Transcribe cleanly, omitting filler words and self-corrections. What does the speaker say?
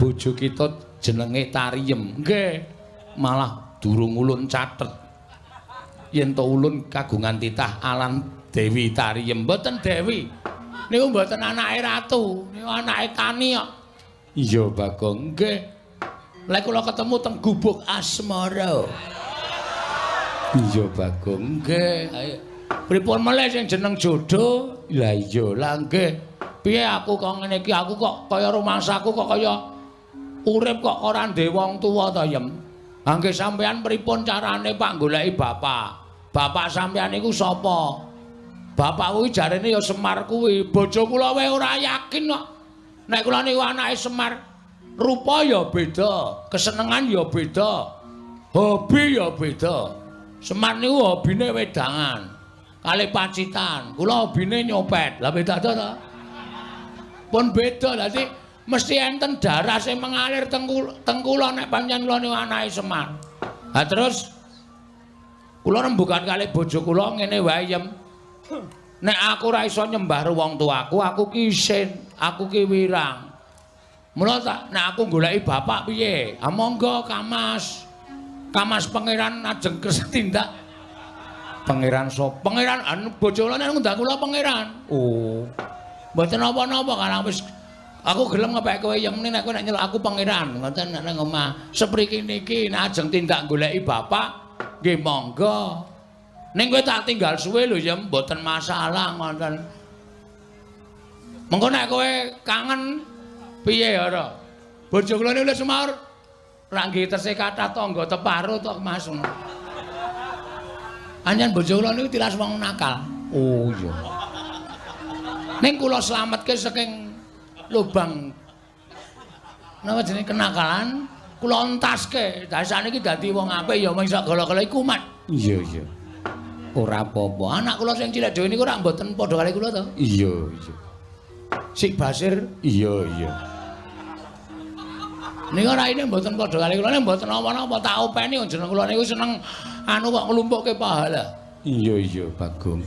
bojo kita jenenge Tariem. Nggih. Malah durung ulun catet. Yen to ulun kagungan titah alan Dewi Tariem. Mboten Dewi. Niku mboten anake ratu, niku anake Kani kok. Iya, Bagong. Nggih. Lek kula ketemu teng Gubuk Asmara. Iya, Bagong. Nggih. Ayo. Pripun meneh sing jeneng jodoh? Lah iya, lah nggih. Piye aku kok ngene iki, aku kok kaya rumangsaku kok kaya urip kok ora ndek wong tuwa ta, Yem. Ha nggih sampean pripun carane Pak goleki bapak? Bapak sampean iku sapa? Bapak kuwi jarene ya Semar kuwi. Bojo kula wae ora yakin kok. Nek kula niku anake Semar, rupa ya beda, kesenengan ya beda, hobi ya beda. Semar niku hobine wedangan. Kali pacitan, kula hobine nyopet. Lah beda to? Pun beda. Dadi mesti enten darah sing mengalir teng kula nek pancen kula niku anake Semar. Ha terus kula rembugan kali bojo kula ngene wae, Yem. Nek aku ora iso nyembah wong tuaku, aku ki isin, aku ki wirang. Mula tak nek aku goleki bapak piye? Ha monggo Kamas. Kamas pangeran ajeng kersa tindak. Pangeran sapa? Pangeran anu bojo kula nek ngundang kula pangeran. Oh. Mboten napa-napa kan wis aku gelem ngepek kowe Yem nek kowe nek nyeluk aku pangeran ngoten nek omah. Sepriki niki nek ajeng tindak goleki bapak nggih monggo. Ning kowe tak tinggal suwe lho Yem mboten masalah ngoten. Mengko nek kowe kangen piye ora? Bojo kula niku wis Semar ra nggih tesih kathah tangga teparo tok Mas. Anjen bojo kula niku tilas wong nakal. Oh iya. Ning kula slametke saking lubang napa jenenge kenakalan, kula entaske. Dasane iki dadi wong apik ya mung iso gala-gala iku mat. Iya iya. Ora apa-apa. Anak kula sing cilik dhewe niku ora mboten padha kali kula to? Iya iya. Sik Basir, iya iya. Niku raine mboten padha kali kula, nek mboten apa-apa tak openi jeneng kula niku seneng anu kok nglumpukke pahala. Iya iya, Bagong.